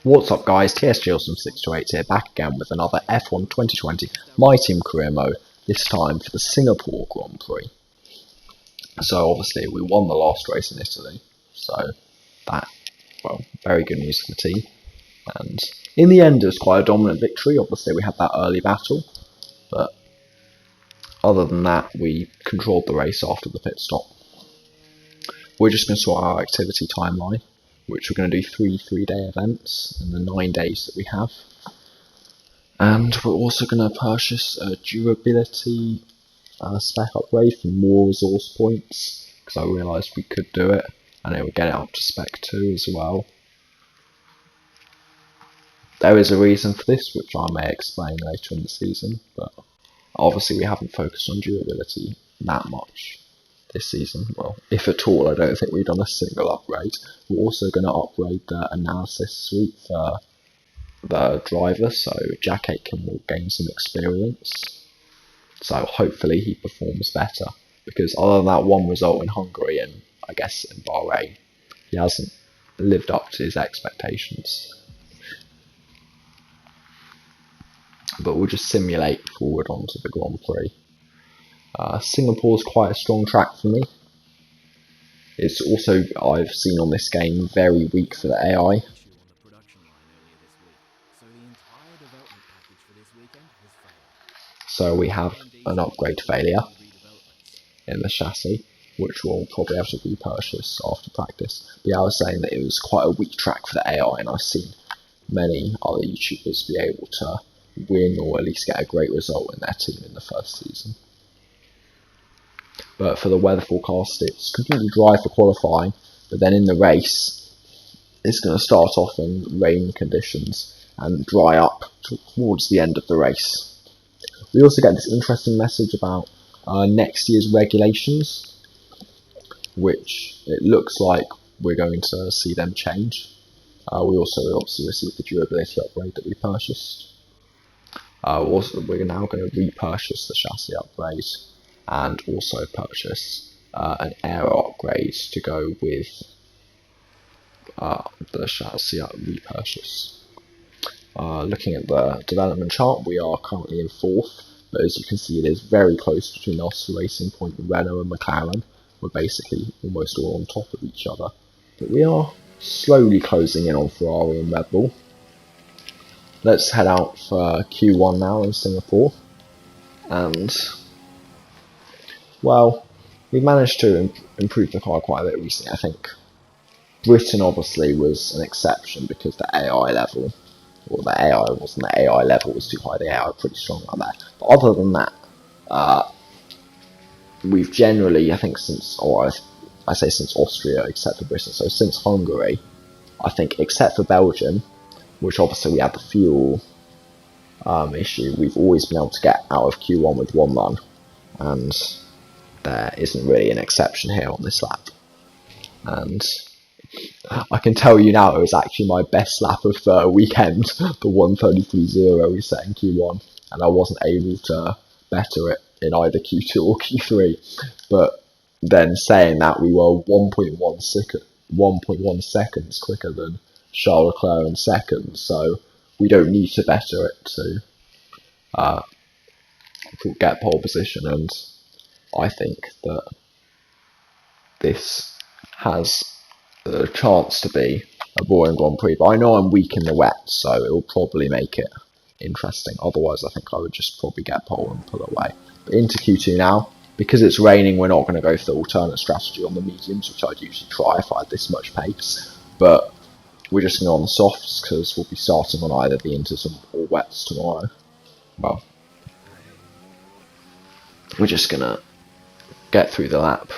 What's up guys, TSJAwesome 628 here, back again with another F1 2020 My Team Career Mode, this time for the Singapore Grand Prix. So obviously we won the last race in Italy, so that, well, very good news for the team. And in the end it was quite a dominant victory. Obviously we had that early battle, but other than that we controlled the race after the pit stop. We're just going to sort our activity timeline, which we're going to do three-day events in the 9 days that we have. And we're also going to purchase a durability spec upgrade for more resource points, because I realised we could do it, and it would get it up to spec 2 as well. There is a reason for this, which I may explain later in the season, but obviously we haven't focused on durability that much this season. Well, if at all. I don't think we've done a single upgrade. We're also going to upgrade the analysis suite for the driver, so TSJAwesome will gain some experience. So hopefully he performs better, because other than that one result in Hungary and I guess in Bahrain, he hasn't lived up to his expectations. But we'll just simulate forward onto the Grand Prix. Singapore's quite a strong track for me. It's also, I've seen on this game, very weak for the AI. So we have an upgrade failure in the chassis, which we'll probably have to repurchase after practice. But yeah, I was saying that it was quite a weak track for the AI, and I've seen many other YouTubers be able to win or at least get a great result in their team in the first season. But for the weather forecast, it's completely dry for qualifying, but then in the race it's going to start off in rain conditions and dry up towards the end of the race. We also get this interesting message about next year's regulations, which it looks like we're going to see them change. We also obviously received the durability upgrade that we purchased. We're now going to repurchase the chassis upgrade, and also purchase an aero upgrade to go with the chassis repurchase. Looking at the development chart, we are currently in 4th, but as you can see it is very close between us, Racing Point, Renault and McLaren. We're basically almost all on top of each other, but we are slowly closing in on Ferrari and Red Bull. Let's head out for Q1 now in Singapore, and well, we've managed to improve the car quite a bit recently. I think Britain obviously was an exception because the AI level, or the AI wasn't the AI level was too high, the AI was pretty strong like that. But other than that, we've generally, I think since, or I say since Austria except for Britain, so since Hungary, I think except for Belgium, which obviously we had the fuel issue, we've always been able to get out of Q1 with 1 run, and there isn't really an exception here on this lap. And I can tell you now it was actually my best lap of the weekend, the 1:33.0 we set in Q1, and I wasn't able to better it in either Q2 or Q3. But then saying that, we were 1.1 seconds quicker than Charles Leclerc in second, so we don't need to better it to get pole position. And I think that this has a chance to be a boring Grand Prix, but I know I'm weak in the wet, so it will probably make it interesting. Otherwise I think I would just probably get pole and pull away. But into Q2 now. Because it's raining, we're not going to go for the alternate strategy on the mediums, which I'd usually try if I had this much pace, but we're just going to go on the softs because we'll be starting on either the inters or wets tomorrow. Well, we're just going to get through the lap.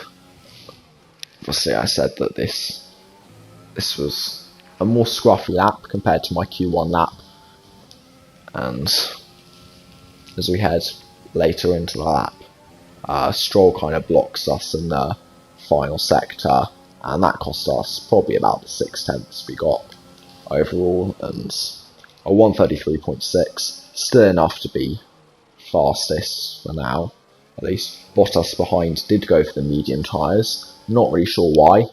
Obviously I said that this was a more scruffy lap compared to my Q1 lap, and as we head later into the lap, Stroll kind of blocks us in the final sector, and that cost us probably about the 6/10 we got overall, and a 1:33.6, still enough to be fastest for now. At least Bottas behind did go for the medium tyres, not really sure why.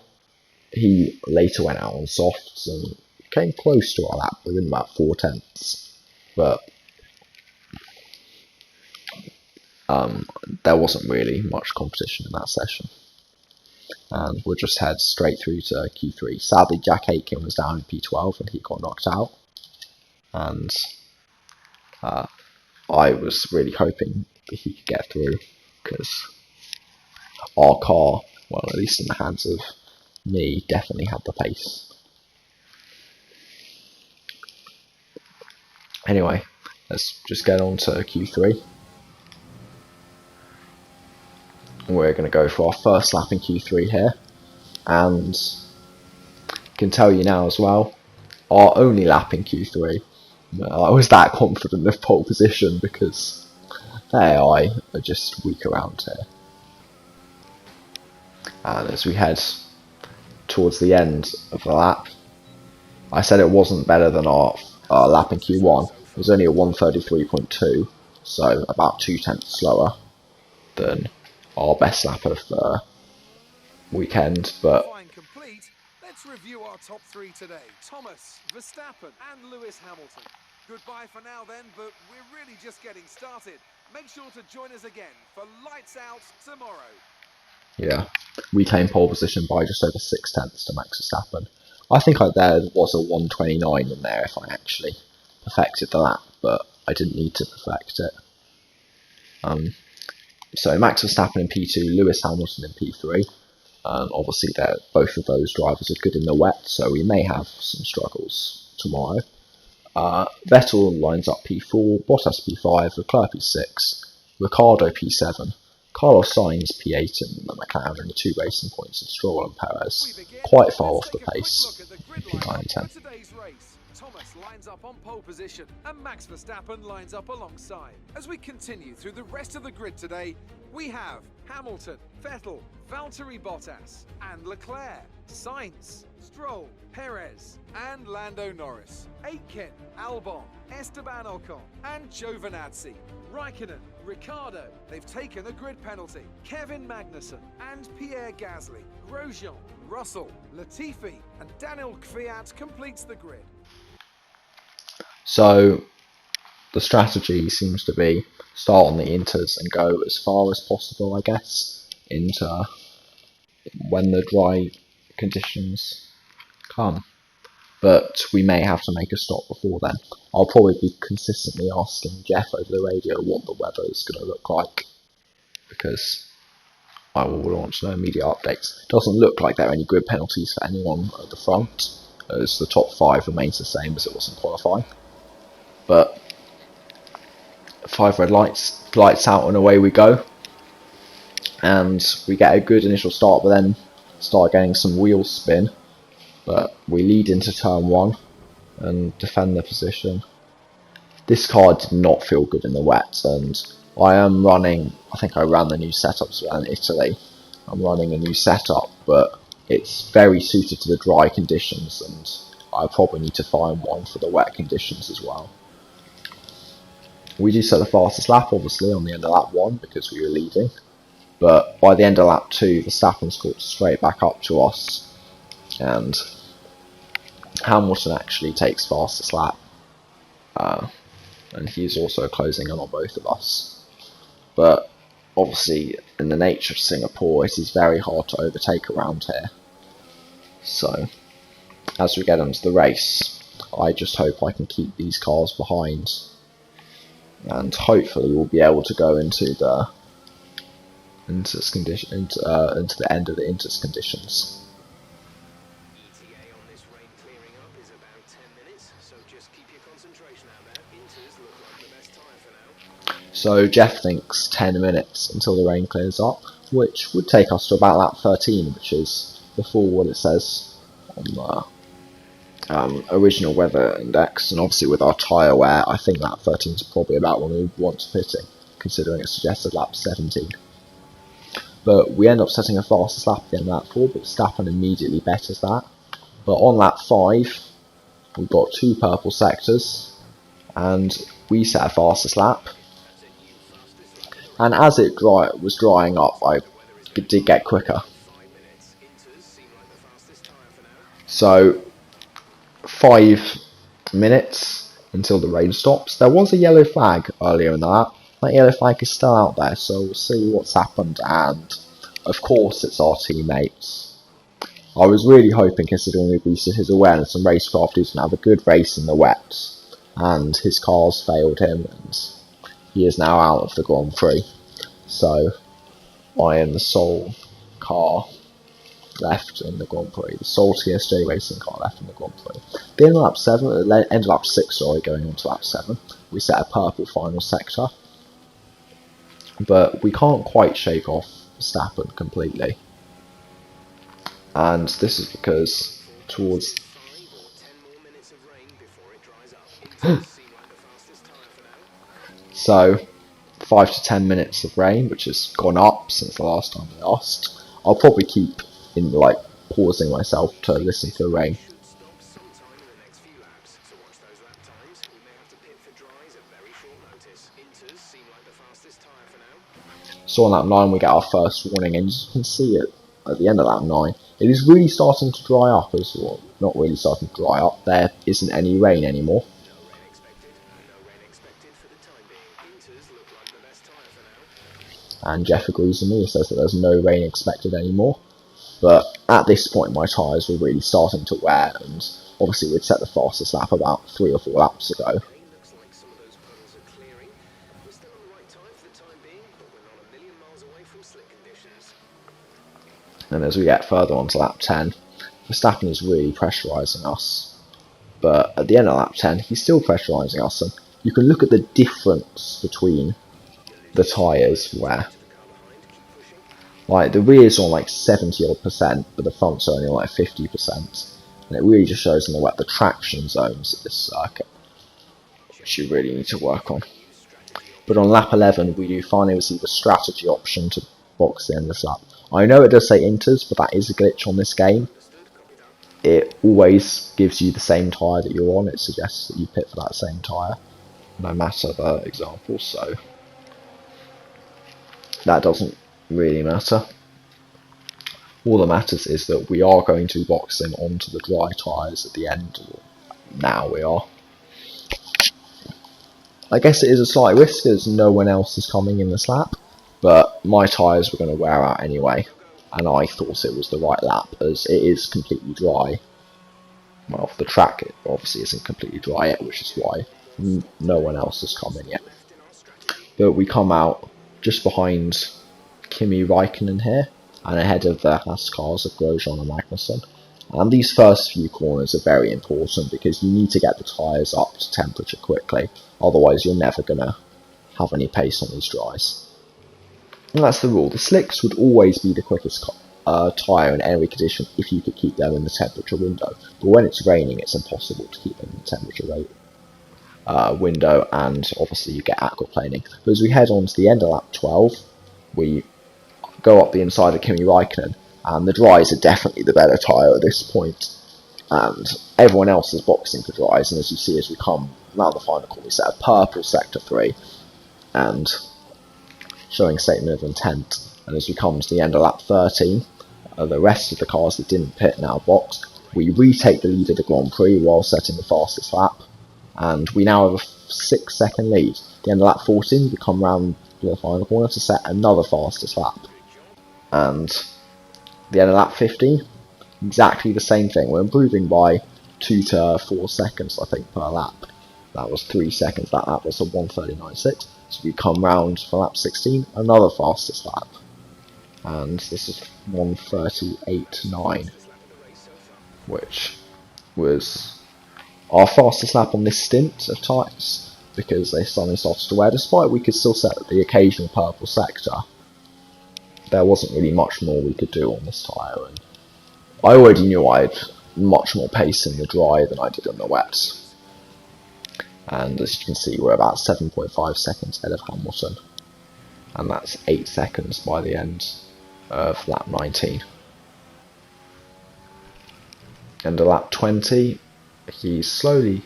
He later went out on softs and came close to our lap within about 4/10, but there wasn't really much competition in that session. And we'll just head straight through to Q3. Sadly, Jack Aitken was down in P12 and he got knocked out. And I was really hoping that he could get through, because our car, well, at least in the hands of me, definitely had the pace. Anyway, let's just get on to Q3. We're going to go for our first lap in Q3 here, and I can tell you now as well, our only lap in Q3, I was that confident of pole position because the AI are just weak around here. And as we head towards the end of the lap, I said it wasn't better than our lap in Q1. It was only a 1:33.2, so about 2/10 slower than our best lap of the weekend, but let's review our top three today. Thomas, Verstappen and Lewis Hamilton. Goodbye for now then, but we're really just getting started. Make sure to join us again for Lights Out tomorrow. Yeah, we claimed pole position by just over 6/10 to Max Verstappen. I think there was a 1:29 in there if I actually perfected the lap, but I didn't need to perfect it. So Max Verstappen in P2, Lewis Hamilton in P3. Obviously, both of those drivers are good in the wet, so we may have some struggles tomorrow. Vettel lines up P4, Bottas P5, Leclerc P6, Ricciardo P7, Carlos Sainz P8 in the McLaren, and the 2 racing points of Stroll and Perez, quite far off the pace in P9 and 10. Thomas lines up on pole position and Max Verstappen lines up alongside. As we continue through the rest of the grid today, we have Hamilton, Vettel, Valtteri Bottas and Leclerc, Sainz, Stroll, Perez and Lando Norris, Aitken, Albon, Esteban Ocon and Giovinazzi, Raikkonen, Ricciardo, they've taken a grid penalty, Kevin Magnussen and Pierre Gasly, Grosjean, Russell, Latifi and Daniel Kvyat completes the grid. So the strategy seems to be start on the inters and go as far as possible, I guess, into when the dry conditions come. But we may have to make a stop before then. I'll probably be consistently asking Jeff over the radio what the weather is going to look like, because I will launch no immediate updates. It doesn't look like there are any grid penalties for anyone at the front, as the top 5 remains the same as it was in qualifying. But 5 red lights out and away we go, and we get a good initial start, but then start getting some wheel spin. But we lead into turn 1 and defend the position. This car did not feel good in the wet, and I think I ran the new setups in Italy. I'm running a new setup, but it's very suited to the dry conditions, and I probably need to find one for the wet conditions as well. We do set the fastest lap, obviously, on the end of lap 1 because we were leading, but by the end of lap 2, Verstappen's caught straight back up to us, and Hamilton actually takes fastest lap, and he's also closing in on both of us. But obviously, in the nature of Singapore, it is very hard to overtake around here. So, as we get into the race, I just hope I can keep these cars behind, and hopefully we'll be able to go into the end of the inters conditions. So Jeff thinks 10 minutes until the rain clears up, which would take us to about lap 13, which is before what it says on the original weather index. And obviously with our tyre wear, I think lap 13 is probably about when we want to pitting, considering it suggested lap 17. But we end up setting a fastest lap at the end of lap 4, but Verstappen immediately betters that. But on lap 5, we've got 2 purple sectors, and we set a fastest lap. And as it was drying up, I did get quicker. So 5 minutes until the rain stops. There was a yellow flag earlier in that. That yellow flag is still out there, so we'll see what's happened. And of course, it's our teammates. I was really hoping, considering we boosted his awareness and racecraft, he was going to have a good race in the wet. And his cars failed him, and he is now out of the Grand Prix. So I am the sole car left in the Grand Prix, the sole TSJAwesome car left in the Grand Prix. The end of lap 7, end of lap 6, sorry, going on to lap 7, we set a purple final sector, but we can't quite shake off Verstappen completely, and this is because towards so 5 to 10 minutes of rain, which has gone up since the last time we lost. I'll probably keep in pausing myself to listen to the rain. So on lap 9 we get our first warning, and as you can see it at the end of lap 9, it is really starting to dry up as well. Not really starting to dry up, there isn't any rain anymore. And Jeff agrees with me, he says that there's no rain expected anymore. But at this point my tyres were really starting to wear, and obviously we'd set the fastest lap about 3 or 4 laps ago. And as we get further on to lap 10, Verstappen is really pressurising us. But at the end of lap 10, he's still pressurising us, and you can look at the difference between the tyres where the rear's on 70 odd percent, but the front's only 50%, and it really just shows in the wet the traction zones of this circuit, which you really need to work on. But on lap 11 we do finally receive a strategy option to box the end of this lap. I know it does say inters, but that is a glitch on this game. It always gives you the same tyre that you're on. It suggests that you pit for that same tyre, no matter the example, so that doesn't really matter. All that matters is that we are going to be boxing onto the dry tyres at the end. Now we are. I guess it is a slight risk as no one else is coming in this lap, but my tyres were going to wear out anyway, and I thought it was the right lap as it is completely dry. Well, the track it obviously isn't completely dry yet, which is why no one else has come in yet. But we come out just behind Kimi Räikkönen here, and ahead of the Haas cars of Grosjean and Magnussen. And these first few corners are very important because you need to get the tyres up to temperature quickly, otherwise you're never going to have any pace on these dries. And that's the rule. The slicks would always be the quickest tyre in any condition if you could keep them in the temperature window. But when it's raining, it's impossible to keep them in the temperature window, and obviously you get aquaplaning. But as we head on to the end of lap 12, we go up the inside of Kimi Räikkönen, and the dries are definitely the better tyre at this point, and everyone else is boxing for dries. And as you see, as we come around the final corner, we set a purple sector 3 and showing statement of intent. And as we come to the end of lap 13, the rest of the cars that didn't pit now boxed. We retake the lead of the Grand Prix while setting the fastest lap, and we now have a 6-second lead. At the end of lap 14, we come round the final corner to set another fastest lap. And at the end of lap 15, exactly the same thing. We're improving by 2 to 4 seconds, I think, per lap. That was 3 seconds. That lap was a 1:39.6. So we come round for lap 16, another fastest lap. And this is 1:38.9, which was our fastest lap on this stint of tyres, because they suddenly started to wear. Despite we could still set the occasional purple sector, there wasn't really much more we could do on this tyre, and I already knew I had much more pace in the dry than I did on the wet. And as you can see, we're about 7.5 seconds ahead of Hamilton, and that's 8 seconds by the end of lap 19. And at lap 20, he slowly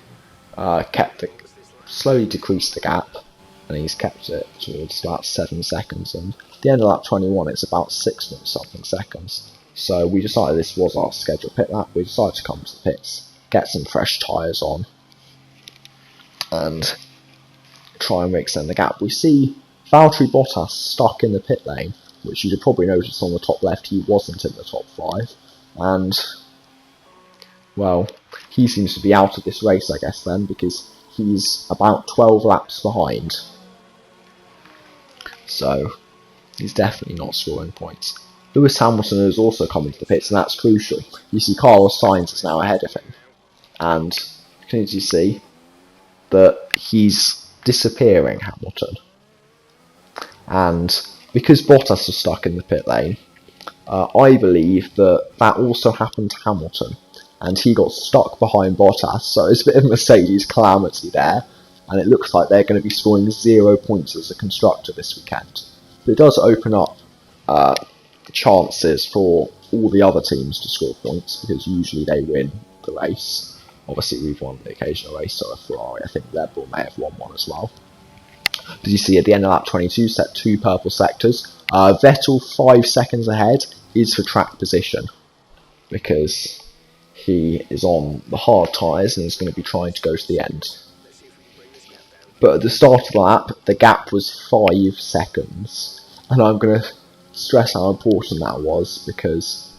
decreased the gap, and he's kept it towards about 7 seconds. And at the end of lap 21, it's about 6 something seconds. So we decided this was our scheduled pit lap. We decided to come to the pits get some fresh tyres on, and try and extend the gap. We see Valtteri Bottas stuck in the pit lane, which you should probably notice on the top left he wasn't in the top 5, and well, he seems to be out of this race, I guess, then, because he's about 12 laps behind. So, he's definitely not scoring points. Lewis Hamilton has also come into the pits, and that's crucial. You see Carlos Sainz is now ahead of him. And can you see that he's disappearing, Hamilton? And because Bottas was stuck in the pit lane, I believe that also happened to Hamilton. And he got stuck behind Bottas, so it's a bit of Mercedes calamity there, and it looks like they're going to be scoring 0 points as a constructor this weekend. But it does open up chances for all the other teams to score points, because usually they win the race. Obviously we've won the occasional race, so a Ferrari, I think Red Bull may have won one as well. But you see at the end of lap 22, set 2 purple sectors. Vettel 5 seconds ahead is for track position, because he is on the hard tyres and is going to be trying to go to the end. But at the start of the lap, the gap was 5 seconds. And I'm going to stress how important that was, because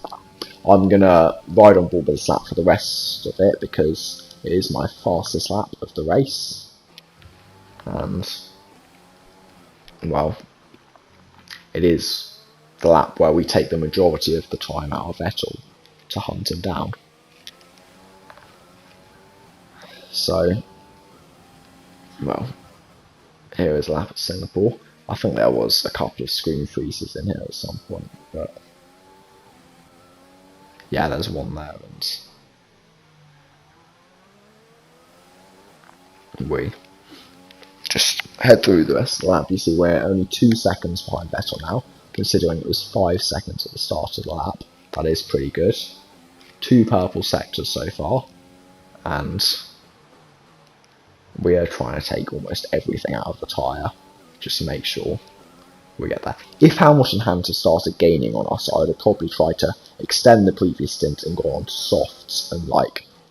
I'm going to ride on board with this lap for the rest of it, because it is my fastest lap of the race. And, well, it is the lap where we take the majority of the time out of Vettel to hunt him down. So, well, here is a lap at Singapore. I think there was a couple of screen freezes in here at some point, but yeah, there's one there, and we just head through the rest of the lap. You see we're only 2 seconds behind Vettel now, considering it was 5 seconds at the start of the lap. That is pretty good. 2 purple sectors so far, and we are trying to take almost everything out of the tyre just to make sure we get there. If Hamilton hadn't started gaining on us, I would have probably tried to extend the previous stint and go on to softs and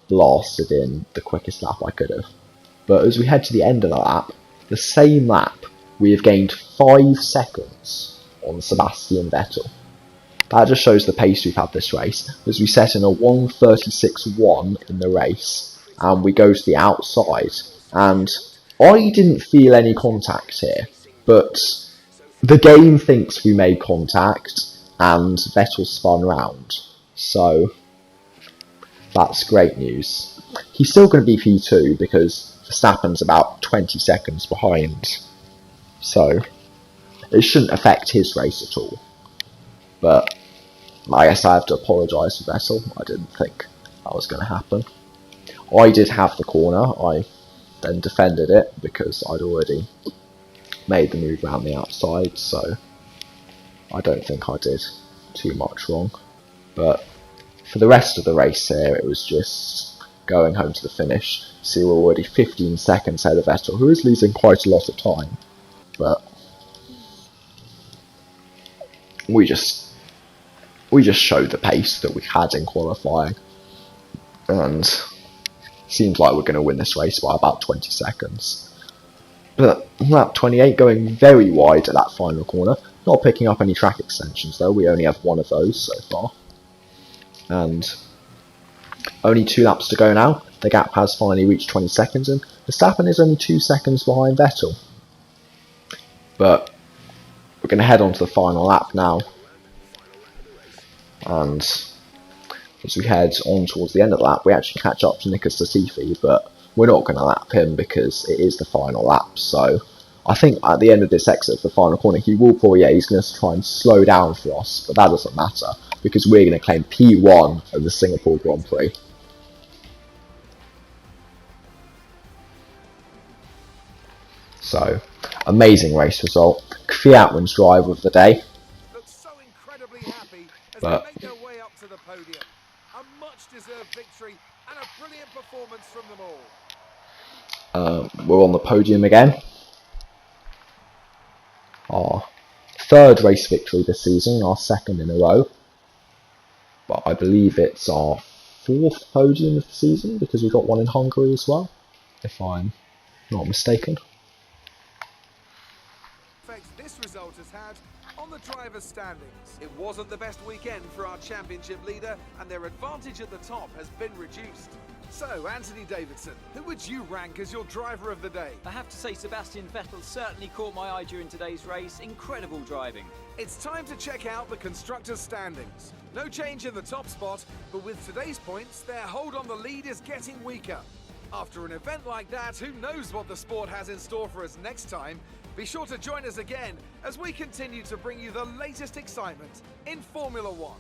blasted in the quickest lap I could have. But as we head to the end of the lap, the same lap, we have gained 5 seconds on Sebastian Vettel. That just shows the pace we've had this race, as we set in a 1:36.1 in the race, and we go to the outside. And I didn't feel any contact here, but the game thinks we made contact, and Vettel spun round. So that's great news. He's still going to be P2 because Verstappen's about 20 seconds behind, so it shouldn't affect his race at all. But I guess I have to apologise to Vettel. I didn't think that was going to happen. I did have the corner. I then defended it because I'd already made the move around the outside, so I don't think I did too much wrong. But for the rest of the race here, it was just going home to the finish. See, we're already 15 seconds ahead of Vettel, who is losing quite a lot of time. But we just showed the pace that we had in qualifying, and seems like we're going to win this race by about 20 seconds. But lap 28 going very wide at that final corner, not picking up any track extensions though. We only have one of those so far, and only 2 laps to go now. The gap has finally reached 20 seconds, and Verstappen is only 2 seconds behind Vettel. But we're going to head on to the final lap now, and as we head on towards the end of the lap, we actually catch up to Nicholas Latifi, but we're not going to lap him because it is the final lap. So I think at the end of this exit of the final corner, he will probably, he's going to try and slow down for us, but that doesn't matter because we're going to claim P1 of the Singapore Grand Prix. So, amazing race result. Kvyat's driver of the day. Looks so incredibly happy as But they make their way up to the podium. A much-deserved victory and a brilliant performance from them all. We're on the podium again. Our 3rd race victory this season, our 2nd in a row. But I believe it's our 4th podium of the season, because we got one in Hungary as well, if I'm not mistaken. This result has had on the drivers' standings. It wasn't the best weekend for our championship leader, and their advantage at the top has been reduced. So, Anthony Davidson, who would you rank as your driver of the day? I have to say Sebastian Vettel certainly caught my eye during today's race. Incredible driving. It's time to check out the constructors' standings. No change in the top spot, but with today's points, their hold on the lead is getting weaker. After an event like that, who knows what the sport has in store for us next time? Be sure to join us again as we continue to bring you the latest excitement in Formula One.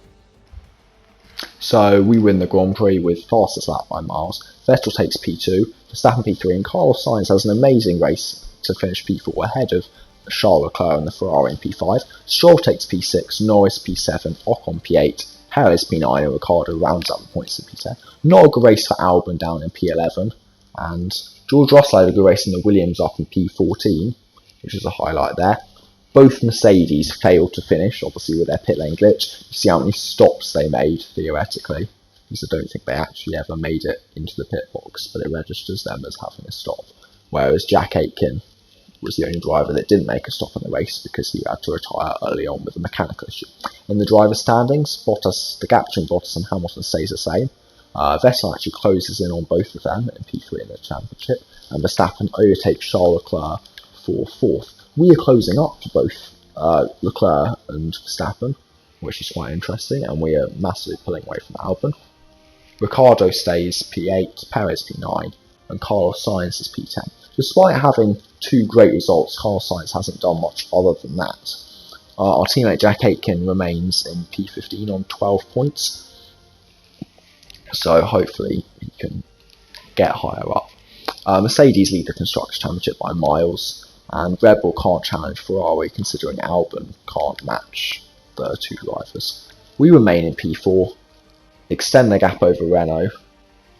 So we win the Grand Prix with fastest lap by miles. Vettel takes P2, Verstappen P3, and Carlos Sainz has an amazing race to finish P4 ahead of Charles Leclerc and the Ferrari in P5. Stroll takes P6, Norris P7, Ocon P8, Perez P9, and Ricciardo rounds up the points in P10. Not a good race for Albon down in P11, and George Russell had a good race in the Williams up in P14, which is a highlight there. Both Mercedes failed to finish, obviously with their pit lane glitch. You see how many stops they made, theoretically, because I don't think they actually ever made it into the pit box, but it registers them as having a stop. Whereas Jack Aitken was the only driver that didn't make a stop in the race because he had to retire early on with a mechanical issue. In the driver's standings, the gap between Bottas and Hamilton stays the same. Vettel actually closes in on both of them in P3 in the championship, and Verstappen overtakes Charles Leclerc for 4th. We are closing up to both Leclerc and Verstappen, which is quite interesting, and we are massively pulling away from Albon. Ricciardo stays P8, Perez P9, and Carlos Sainz is P10. Despite having 2 great results, Carlos Sainz hasn't done much other than that. Our teammate Jack Aitken remains in P15 on 12 points, so hopefully he can get higher up. Mercedes lead the Constructors' Championship by miles, and Red Bull can't challenge Ferrari considering Albon can't match the 2 drivers. We remain in P4, extend the gap over Renault,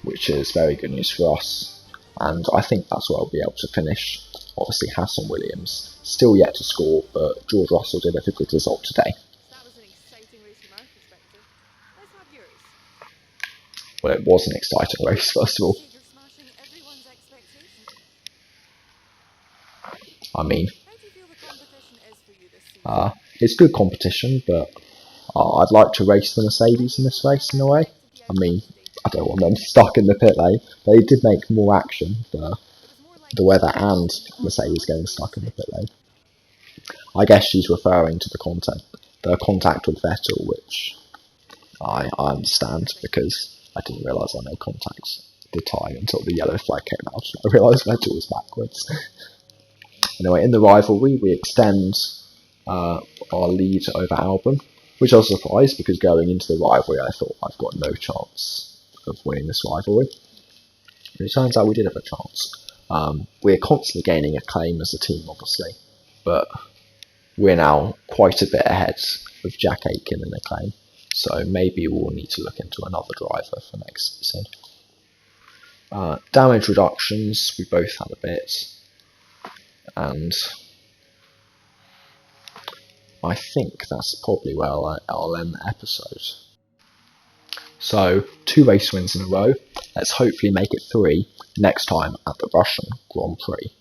which is very good news for us, and I think that's where we'll be able to finish. Obviously Hassan Williams still yet to score, but George Russell did have a good result today. That was an exciting race from our perspective. Let's have yours. Well, it was an exciting race, first of all. You're smashing everyone's expectations. I mean, How do you feel the competition is for you this season? it's good competition, but I'd like to race the Mercedes in this race in a way. I mean, I don't want them stuck in the pit lane. They did make more action, the weather and Mercedes getting stuck in the pit lane. I guess she's referring to the contact with Vettel, which I understand because I didn't realise I made contact at the time until the yellow flag came out. I realised Vettel was backwards. Anyway, in the rivalry, we extend our lead over Albon, which I was surprised because going into the rivalry, I thought I've got no chance of winning this rivalry. And it turns out we did have a chance. We're constantly gaining acclaim as a team, obviously, but we're now quite a bit ahead of Jack Aitken in acclaim, so maybe we'll need to look into another driver for next season. Damage reductions, we both had a bit, and I think that's probably where I'll end the episode. So, 2 race wins in a row. Let's hopefully make it 3 next time at the Russian Grand Prix.